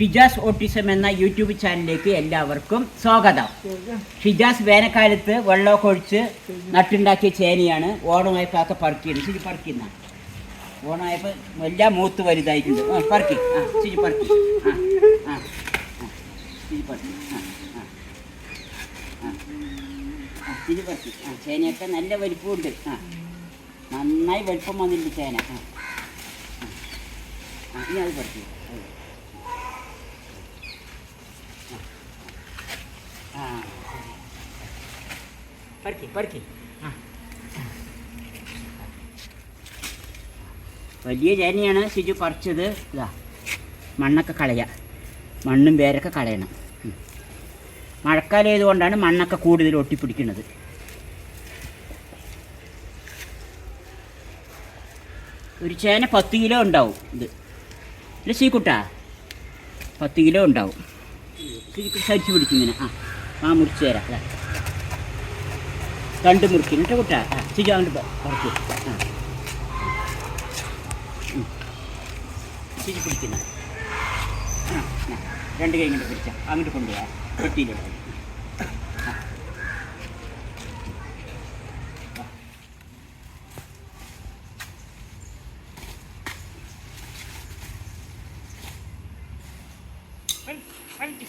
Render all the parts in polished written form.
Shijas autism എന്ന YouTube ചാനലിലേക്ക് എല്ലാവർക്കും സ്വാഗതം. ഷിജാസ് വേനൽക്കാലത്ത് വെള്ളമൊക്കെ ഒഴിച്ച് നട്ടുണ്ടാക്കിയ ചേനയാണ്. ഓണമായപ്പോൾ ഒക്കെ പറക്കിയാണ്. ശരി പറക്കുന്ന ഓണമായപ്പോൾ എല്ലാം മൂത്ത് വലുതായിട്ടുണ്ട്. പറക്കി ശരി പറക്കി ശരി പറക്കി ശരി പറക്കി ചേനയൊക്കെ നല്ല വലിപ്പമുണ്ട്. നന്നായി വലിപ്പം വന്നിട്ടുണ്ട് ചേന. ഇനി അത് പറക്കി വലിയ ചേനയാണ് ശിജു പറിച്ചത്. ഇതാ മണ്ണൊക്കെ കളയാം, മണ്ണും വേരൊക്കെ കളയണം. മഴക്കാലം ആയതുകൊണ്ടാണ് മണ്ണൊക്കെ കൂടുതൽ ഒട്ടിപ്പിടിക്കുന്നത്. ഒരു ചേന 10 കിലോ ഉണ്ടാവും. ഇത് ഇല്ല ശീക്കുട്ടാ, 10 കിലോ ഉണ്ടാവും. ശരിക്കും സരിച്ച് പിടിച്ചിങ്ങനെ മുറിച്ച് തരാം. അതാ കണ്ട് മുറിക്കുന്നു കേട്ടോ കുട്ടാ. ശരി അങ്ങോട്ട് പറിക്കും. ശരി പിടിക്കുന്ന 2 കൈ ഇങ്ങോട്ട് പിടിച്ചാൽ അങ്ങോട്ട് കൊണ്ടുപോകാം. പെട്ടിയിലോട്ട്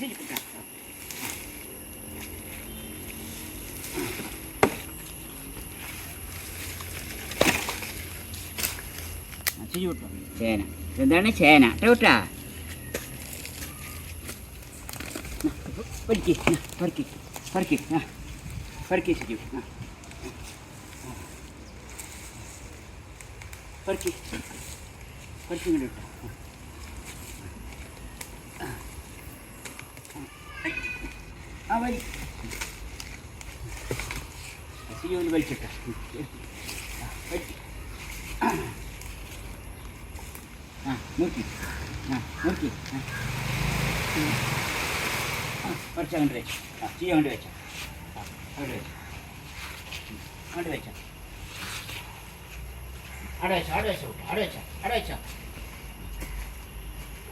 ശരി കുട്ടാ. ചേന എന്താണ് ചേന കേട്ടാ. പഠിക്ക് പഠിക്ക് പഠിക്ക് പഠിക്ക് ശരി പഠിക്ക് പഠിച്ചിങ്ങോട്ട് കിട്ടാം. വലി ശരിയോല് വലിച്ചിട്ട നോക്കി നോക്കി കുറച്ച് അങ്ങോട്ട് വെച്ച ശരി അങ്ങോട്ട് വെച്ച അങ്ങോട്ട് വെച്ച അങ്ങോട്ട് വെച്ച അവിടെ വെച്ച അവിടെ വെച്ച അവിടെ വെച്ച അവിടെ വെച്ച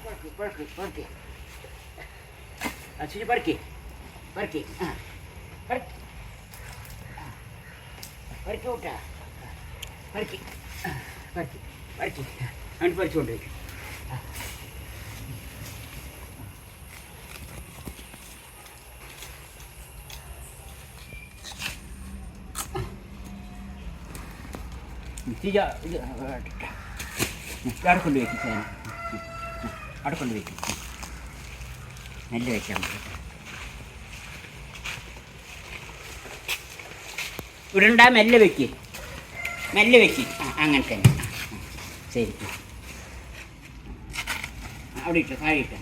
പറക്ക് പറക്ക് ശരി പറക്കി പറക്കി പറക്കി പറക്കി കൂട്ടാ പറക്കി പറക്കി പറക്കി അങ്ങോട്ട് പറിച്ചുകൊണ്ട് വയ്ക്കും. അവിടെ കൊണ്ട് വയ്ക്കും ചേന, അവിടെ കൊണ്ട് വയ്ക്കും. നല്ല വയ്ക്കാൻ പറ്റും. ഉരുണ്ട മെല്ലെ വെക്ക്, മെല്ലെ വെക്ക്. അങ്ങനെ തന്നെ ശരി. അവിടെ ഇട്ടോ, താഴെ ഇട്ടോ,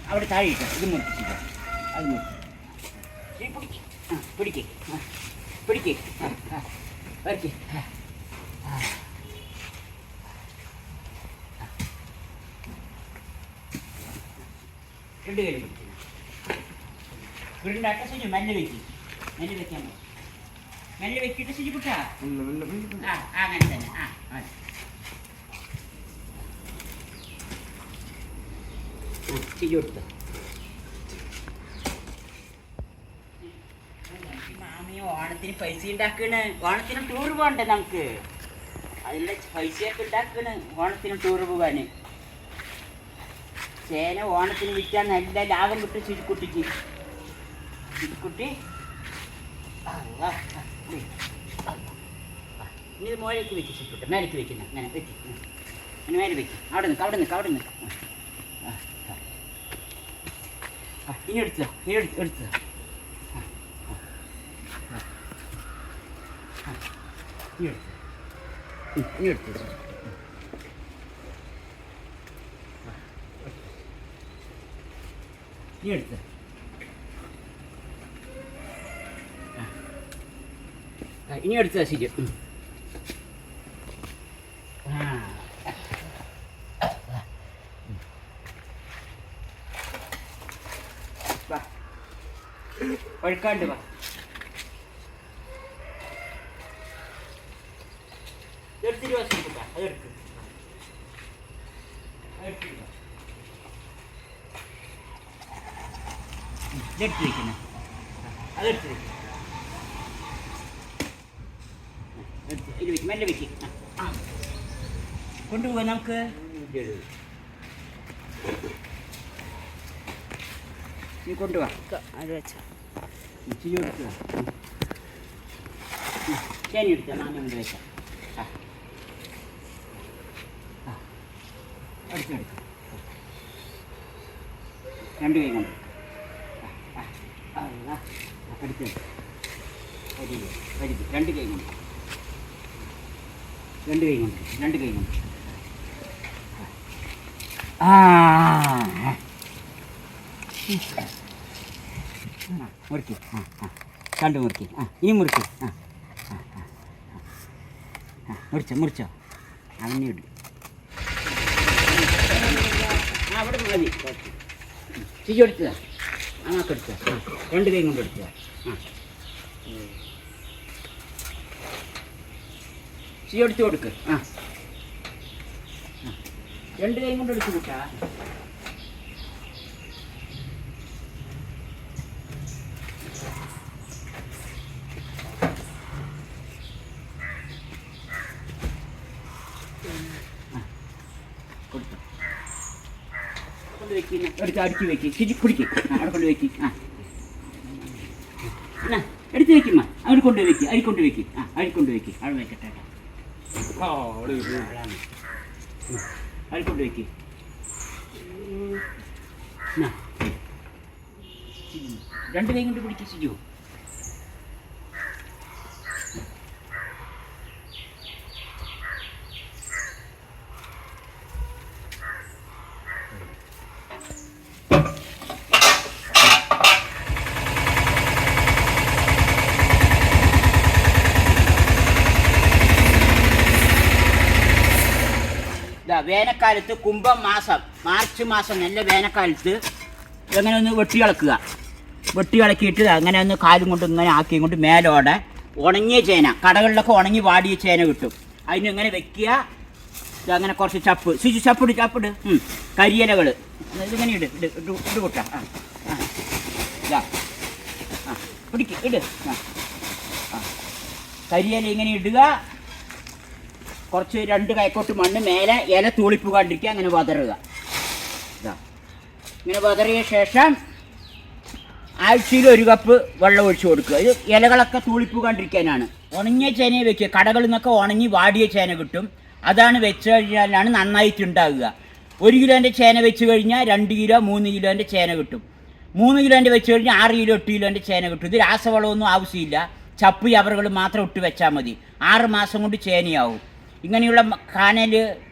അവിടെ താഴെ ഇട്ടോ. ഇത് മുറിച്ചില്ല, അത് മുറിച്ച് പിടിക്ക് പിടിക്ക് വരയ്ക്ക്. രണ്ട് കയ്യിൽ പിടിക്കുന്നു. ഉരുണ്ടാട്ട ശരി മെല്ലെ വെക്ക്, മെല്ലെ വെക്കാൻ മെല്ലെ വെക്കിയിട്ട് ശരി കുട്ടാ. അങ്ങനെ തന്നെ. ശരി കൊടുത്ത മാമി ഓണത്തിന് പൈസ ഉണ്ടാക്കണ്. ഓണത്തിന് ടൂർ പോകണ്ടേ നമുക്ക്? അതിനുള്ള പൈസയൊക്കെ ഉണ്ടാക്കണ് ഓണത്തിന് ടൂർ പോകാന്. ചേന ഓണത്തിന് വിൽക്കാൻ നല്ല ലാഭം കിട്ടും ചുരുക്കുട്ടിക്ക്. ചുരുക്കുട്ടി ഇനി ഇത് മോലേക്ക് വെച്ച് ചുരുക്കട്ടെ. മേലേക്ക് വെക്കുന്ന അങ്ങനെ വെച്ച് അങ്ങനെ മേലെ വെക്കും. അവിടെ നിൽക്ക്, അവിടെ നിൽക്ക്, അവിടെ നിൽക്ക്. ഇനി എടുത്തോ, ഇനി എടുത്തോ. ഇനി എടുത്തു ഇനി എടുത്ത് ഇനി എടുത്താ ശരി. ഒഴുക്കാണ്ട് വാ. എടുത്തിട്ട് വസിക്കില്ല, അതെടുക്ക്. ഇതെടുത്ത് വയ്ക്കുന്നത് അതെടുത്ത് വയ്ക്കും ഇത് വയ്ക്കും മെല്ലെ വയ്ക്കും കൊണ്ടുപോകാം നമുക്ക് നീ കൊണ്ടുപോവാ അത് വെച്ചാ ഇച്ചിരി എടുക്കുക ചേനി എടുത്താൽ നാം കൊണ്ട് വെക്കാം അടുത്തെടുക്കാം രണ്ട് കൈ കൊണ്ട് അടുത്ത് പരിധി രണ്ട് കൈ കൊണ്ട് രണ്ട് കൈ കൊണ്ട് രണ്ട് കൈ കൊണ്ട് മുറിക്ക് കണ്ടു മുറിക്ക് ഇനി മുറിക്ക് മുറിച്ചോ അവനെ ഇടും അവിടെ മതി ചിരി എടുത്തതാ എടുത്ത രണ്ട് കൈ കൊണ്ട് എടുത്തതാ ചിരി എടുത്ത് കൊടുക്ക് രണ്ട് കൈ കൊണ്ട് എടുത്ത് കൂട്ടാ എടുത്ത് അടുക്കി വെക്ക് ചിരി കുടിക്ക് അവിടെ കൊണ്ട് വെക്ക് എടുത്ത് വെക്കുമ്മ അവിടെ കൊണ്ട് വെക്ക് അരി കൊണ്ട് വെക്ക് അരി കൊണ്ട് വെക്ക് അവിടെ വെക്കട്ടെ അരി കൊണ്ട് വെക്ക് രണ്ട് കൈ കൊണ്ട് പിടിക്ക് സിജു വേനൽക്കാലത്ത് കുംഭം മാസം മാർച്ച് മാസം നല്ല വേനൽക്കാലത്ത് അങ്ങനെ ഒന്ന് വെട്ടി ഇളക്കിയിട്ട് അങ്ങനെ ഒന്ന് കാലും കൊണ്ട് ഇങ്ങനെ ആക്കിയും കൊണ്ട് മേലോടെ ഉണങ്ങിയ ചേന കടകളിലൊക്കെ ഉണങ്ങി വാടിയ ചേന കിട്ടും അതിന് ഇങ്ങനെ വെക്കുക അങ്ങനെ കുറച്ച് ചപ്പിട് കരിയിലകൾ ഇതിങ്ങനെ ഇട് കൂട്ട പിടിക്ക് ഇട് കരിയില ഇങ്ങനെ ഇടുക കുറച്ച് രണ്ട് കൈക്കോട്ട് മണ്ണ് മേലെ ഇല തൂളിപ്പ് കണ്ടിരിക്കുക അങ്ങനെ വതറുക ഇങ്ങനെ വതറിയ ശേഷം ആഴ്ചയിൽ ഒരു കപ്പ് വെള്ളം ഒഴിച്ചു കൊടുക്കുക ഇത് ഇലകളൊക്കെ തൂളിപ്പ് കണ്ടിരിക്കാനാണ് ഉണങ്ങിയ ചേനയെ വെക്കുക കടകളിൽ നിന്നൊക്കെ ഉണങ്ങി വാടിയ ചേന കിട്ടും അതാണ് വെച്ച് കഴിഞ്ഞാലാണ് നന്നായിട്ടുണ്ടാകുക 1 കിലോൻ്റെ ചേന വെച്ച് കഴിഞ്ഞാൽ 2 കിലോ 3 കിലോൻ്റെ ചേന കിട്ടും 3 കിലോൻ്റെ വെച്ച് കഴിഞ്ഞാൽ 6 കിലോ 8 കിലോൻ്റെ ചേന കിട്ടും ഇത് രാസവളമൊന്നും ആവശ്യമില്ല ചപ്പ് ചവറുകൾ മാത്രം ഇട്ട് വെച്ചാൽ മതി 6 മാസം കൊണ്ട് ചേനയാവും ഇങ്ങനെയുള്ള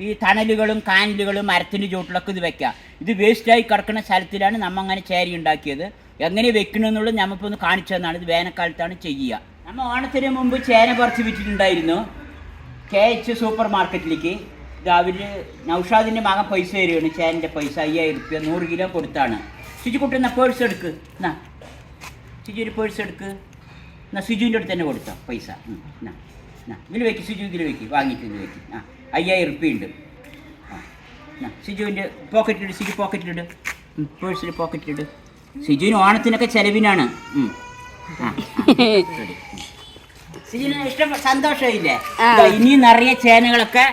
ഈ തണലുകളും കാനലുകളും മരത്തിൻ്റെ ചുവട്ടിലൊക്കെ ഇത് വെക്കാം ഇത് വേസ്റ്റായി കിടക്കുന്ന സ്ഥലത്തിലാണ് നമ്മൾ അങ്ങനെ ചേരി ഉണ്ടാക്കിയത് എങ്ങനെ വെക്കണമെന്നുള്ളത് നമ്മളിപ്പോൾ ഒന്ന് കാണിച്ചു തന്നാണ് ഇത് വേനൽക്കാലത്താണ് ചെയ്യുക നമ്മൾ ഓണത്തിന് മുമ്പ് ചേന പറിച്ച് വിറ്റിട്ടുണ്ടായിരുന്നു KH സൂപ്പർ മാർക്കറ്റിലേക്ക് രാവിലെ നൗഷാദിൻ്റെ മകൻ പൈസ തരികയാണ് ചേനൻ്റെ പൈസ 5000 രൂപ 100 കിലോ കൊടുത്താണ് സിജുക്കുട്ടി എന്നാ പേഴ്സ് എടുക്ക് എന്നാ സിജു ഒരു പേഴ്സ് എടുക്ക് എന്നാ സിജുവിൻ്റെ അടുത്ത് തന്നെ കൊടുത്തോ പൈസ എന്നാ ഇതിൽ വെക്ക് സിജു ഇതിൽ വെക്ക് വാങ്ങിയിട്ട് ഇതിൽ വെക്ക് 5000 രൂപ ഉണ്ട് സിജുവിൻ്റെ പോക്കറ്റിലിട് സിജു പോക്കറ്റിലിട് പേഴ്സിൽ പോക്കറ്റിലിട് സിജുവിന് ഓണത്തിനൊക്കെ ചെലവിനാണ് സിജുവിന് ഇഷ്ടം സന്തോഷമില്ലേ ഇനി നിറയെ ചേനകളൊക്കെ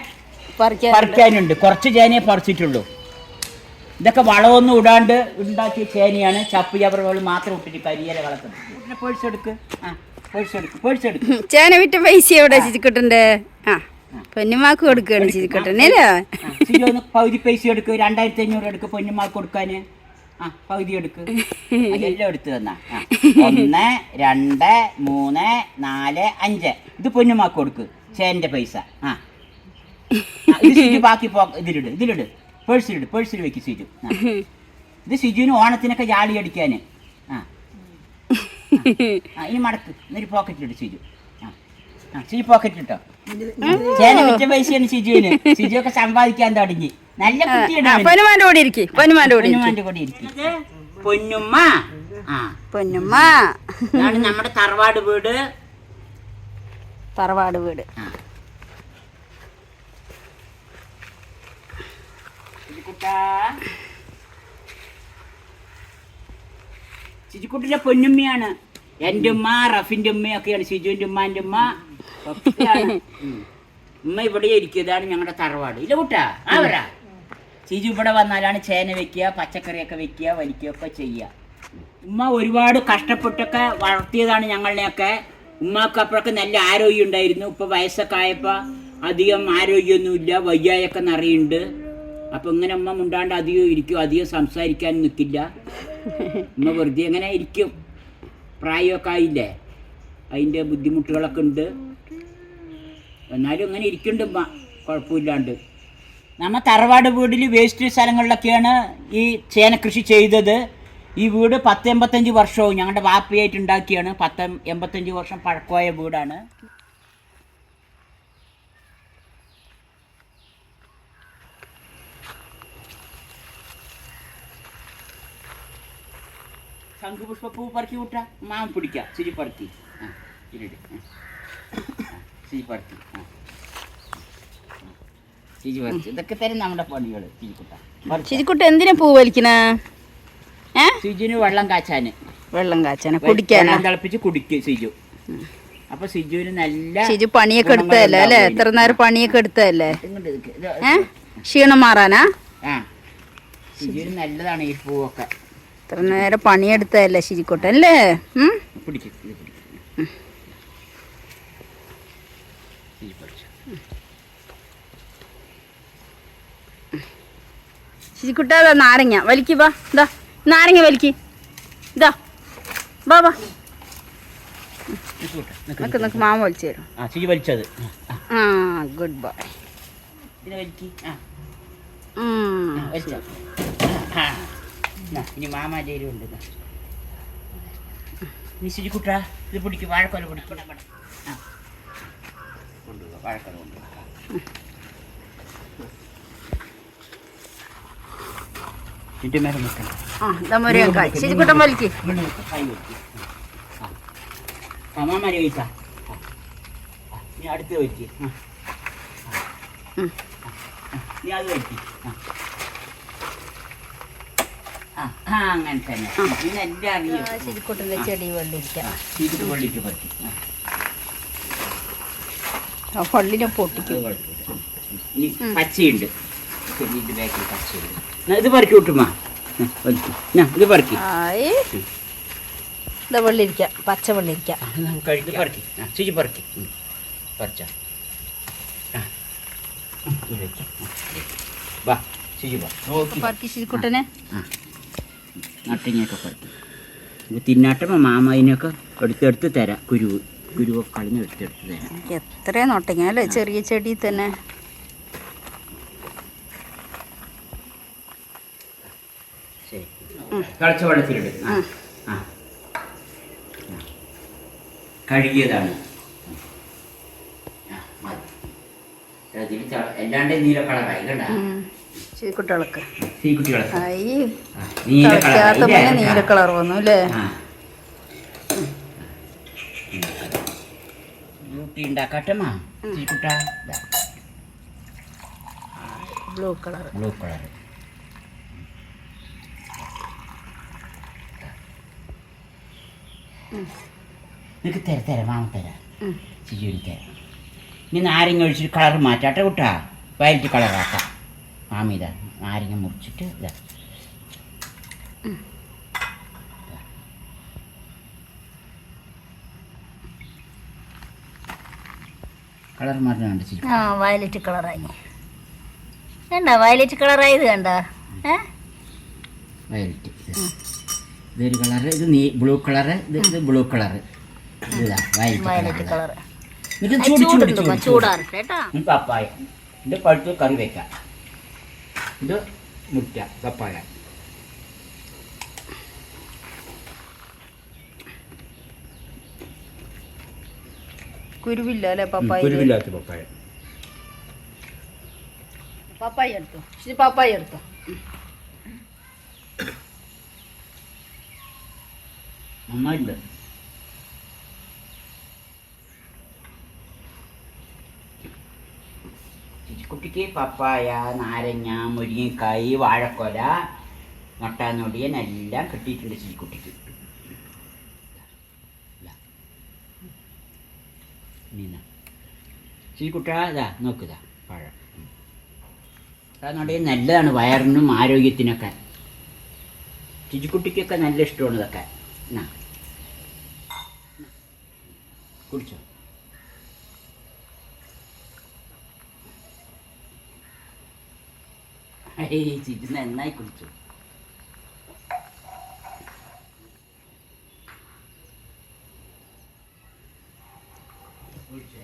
പറിക്കാനുണ്ട് കുറച്ച് ചേനയെ പറിച്ചിട്ടുള്ളൂ ഇതൊക്കെ വളമൊന്നും ഇടാണ്ട് ഉണ്ടാക്കിയ ചേനയാണ് ചപ്പ് ചവറുകൾ മാത്രം ഇട്ടിട്ട് കരിയില കളക്കുന്നത് പേഴ്സ് എടുക്ക് പേഴ്സ് എടുക്ക് ചേന വിറ്റ പൈസ എവിടെ ചിരിക്കട്ടുണ്ട് പൊന്നുമാക്ക് കൊടുക്കുകയാണ് ചിരിക്കട്ടല്ലേ പകുതി പൈസ എടുക്ക് 2500 എടുക്ക് പൊന്നുമാക്ക് കൊടുക്കാൻ പകുതി എടുക്ക് അതെല്ലാം എടുത്ത് തന്നാ 1 2 3 4 5 ഇത് പൊന്നുമാക്ക് കൊടുക്ക് ചേൻ്റെ പൈസ ഇത് സിജു ബാക്കി ഇതിലിട് പേഴ്സിൽ വെക്ക് സിജു ഇത് സിജുവിന് ഓണത്തിനൊക്കെ ജാളി അടിക്കാൻ ഇനി മടക്ക് എന്നൊരു പോക്കറ്റിലിട്ട് സിജു സിജു പോക്കറ്റിലിട്ടോ ചേന വിറ്റ പൈസയാണ് സിജുവിന് സിജു ഒക്കെ സമ്പാദിക്കാൻ തുടങ്ങി നല്ല കുട്ടിയാണ് പൊന്നുമ്മ ഇതാണ് നമ്മുടെ തറവാട് വീട് ശിജുക്കുട്ടിൻ്റെ പൊന്നുമ്മയാണ്. എൻ്റെ ഉമ്മ, റഫിൻ്റെ ഉമ്മയൊക്കെയാണ്, ഷിജുവിൻ്റെ ഉമ്മാൻ്റെ ഉമ്മ ഒക്കെയാണ്. ഉമ്മ ഇവിടെ ഇരിക്കുക. ഇതാണ് ഞങ്ങളുടെ തറവാട്. ഇല്ല കൂട്ടാ ആവരാ. ഷിജു ഇവിടെ വന്നാലാണ് ചേന വെക്കുക, പച്ചക്കറിയൊക്കെ വെക്കുക, വലിക്കുകയൊക്കെ ചെയ്യുക. ഉമ്മ ഒരുപാട് കഷ്ടപ്പെട്ടൊക്കെ വളർത്തിയതാണ് ഞങ്ങളുടെയൊക്കെ. ഉമ്മക്ക് അപ്പോഴൊക്കെ നല്ല ആരോഗ്യം ഉണ്ടായിരുന്നു. ഇപ്പോൾ വയസ്സൊക്കെ ആയപ്പോൾ അധികം ആരോഗ്യമൊന്നുമില്ല, വയ്യായൊക്കെ നിറയുണ്ട്. അപ്പം ഇങ്ങനെ ഉമ്മ മുണ്ടാണ്ട് അധികം ഇരിക്കും, അധികം സംസാരിക്കാൻ നിൽക്കില്ല. ഉമ്മ വെറുതെ എങ്ങനെ ഇരിക്കും, പ്രായമൊക്കെ ആയില്ലേ, അതിൻ്റെ ബുദ്ധിമുട്ടുകളൊക്കെ ഉണ്ട്. എന്നാലും ഇങ്ങനെ ഇരിക്കുന്നുണ്ട് ഉമ്മ, കുഴപ്പമില്ലാണ്ട്. നമ്മൾ തറവാട് വീട്ടിൽ വേസ്റ്റ് സ്ഥലങ്ങളിലൊക്കെയാണ് ഈ ചേന കൃഷി ചെയ്തത്. ഈ വീട് 10-85 വർഷവും ഞങ്ങളുടെ വാപ്പയായിട്ട് ഉണ്ടാക്കിയാണ്. 10-85 വർഷം പഴക്കമായ വീടാണ്. ശംഖുപുഷ്പപ്പൂ പറക്കി വിട്ടാ മാമ പിടിക്കാം. ചിരി പറക്കി ചിരി പറക്കി ചിരി പറിച്ച് ഇതൊക്കെ തരും നമ്മുടെ പണികൾ. ശിജിക്കുട്ട എന്തിനാ പൂ വലിക്കണ? സിജുവിന് വെള്ളം കാച്ചാന്, വെള്ളം കാച്ചാന്, കുടിക്കാനാ? തിളപ്പിച്ച് കുടിക്കും സിജു. അപ്പൊ സിജുവിന് നല്ല ഷിജു പണിയൊക്കെ എടുത്തതല്ലേ അല്ലേ? എത്ര നേരം പണിയൊക്കെ എടുത്തതല്ലേ? ക്ഷീണം മാറാനാ? ആ, സിജുവിന് നല്ലതാണ് ഈ പൂവൊക്കെ. എത്ര നേരം പണിയെടുത്തതല്ലേ ഷിജിക്കുട്ടൻ അല്ലേ? പിടിക്കും. ഷിജിക്കുട്ട നാരങ്ങ വലിക്ക്, വാ. ഇതാ നാരങ്ങ വലിക്ക്. ഇതാ വാ വാ. നമുക്ക് മാമ വലിച്ചു തരും. വലിച്ചത്. ആ, ഗുഡ് ബോയ്. ഇനി മാമാജയിലുണ്ട്. നീ ശിജിക്കുട്ട ഇത് പിടിക്കും. വാഴക്കൊല പിടിക്കും. കൊണ്ടുപോകാം, വാഴക്കൊല കൊണ്ടുപോകാം. മേലെ നിൽക്കണം. ശിജിക്കുട്ടൻ വലിക്ക്. മാമാരി കഴിച്ചാ നീ അടുത്ത് വയ്ക്ക്. നീ അത് വയ്ക്ക്. അങ്ങനെ തന്നെ. പിന്നെ എല്ലാം അറിയാം. ശിജിക്കുട്ടൻ്റെ ചെടി വെള്ളിരിക്കാം. വെള്ളിക്ക് പറ്റി പള്ളിനെ പൊട്ടിക്കും. ഇനി പച്ചയുണ്ട്, ചെടിയുടെ ബാക്കിൽ പച്ചയുണ്ട്. ഇത് പറക്കി വിട്ടുമാ, ഇത് പറക്കി. ഇതാ വെള്ളിരിക്ക, പച്ച വെള്ളിരിക്ക. പറക്കി ശുചി പറക്കി പറിച്ച. വാ ശുചി പറക്കി ശിജിക്കുട്ടനെ. നട്ടിങ്ങയൊക്കെ പറക്കി. ഇത് തിന്നാട്ടമ്മ മാമതിനൊക്കെ എടുത്തെടുത്ത് തരാം. കുരുവൊക്കെ കളഞ്ഞ് എടുത്തെടുത്ത് തരാം. എത്ര നൊട്ടങ്ങ അല്ലേ ചെറിയ ചെടി തന്നെ. ശരി, തിളച്ച വെള്ളത്തിലിട്. കഴുകിയതാണ്. എല്ലാണ്ട് നീല കളറായി കണ്ട. കുട്ടികൾക്ക് കുട്ടികളൊക്കെ നീല കളർ വന്നു അല്ലേ? ബ്യൂട്ടി ഉണ്ടാക്കട്ടമാ. Blue colour. Blue colour. നിനക്ക് തരാം മാമ തരാം. ചിജുവിന് തരാം. ഇനി നാരങ്ങ ഒഴിച്ചിട്ട് കളർ മാറ്റാട്ടെ കൂട്ടാ. വയലറ്റ് കളറാക്കാം. മാമിത നാരങ്ങ മുറിച്ചിട്ട് ഇതാ. കളർ മാറുന്നുണ്ട് ചിജു. വയലറ്റ് കളറായി കണ്ട. വയലറ്റ് കളറായത് കണ്ട. വയലറ്റ് ഇതൊരു കളറ്. ഇത് ബ്ലൂ കളറ്. ഇത് ബ്ലൂ കളറ്. ഇതാ വയലറ്റ് കളർ. പപ്പായ. ഇത് പഴുത്ത് കറി വെക്കാം. ഇത് മുട്ട പപ്പായ. കുരുവില്ല അല്ലേ പപ്പായ? കുരുവില്ലാത്ത പപ്പായ. പപ്പായ എടുത്തോ. പപ്പായ എടുത്തോ. നന്നായിട്ടുണ്ട്. കുട്ടിക്ക് പപ്പായ, നാരങ്ങ, മുരിങ്ങക്കായ്, വാഴക്കൊല, മട്ടാനൊടിയൻ എല്ലാം കിട്ടിയിട്ടുണ്ട് ചിക്കുട്ടിക്ക്. ഇനിന്നാ ശിശുക്കുട്ടാ ഇതാ നോക്കുക പഴം അതെന്നുണ്ടെങ്കിൽ നല്ലതാണ് വയറിനും ആരോഗ്യത്തിനൊക്കെ. ശിശുക്കുട്ടിക്കൊക്കെ നല്ല ഇഷ്ടമാണ് ഇതൊക്കെ. എന്നാ കുടിച്ചോ. ചിജു നന്നായി കുടിച്ചു. കുടിച്ചോ.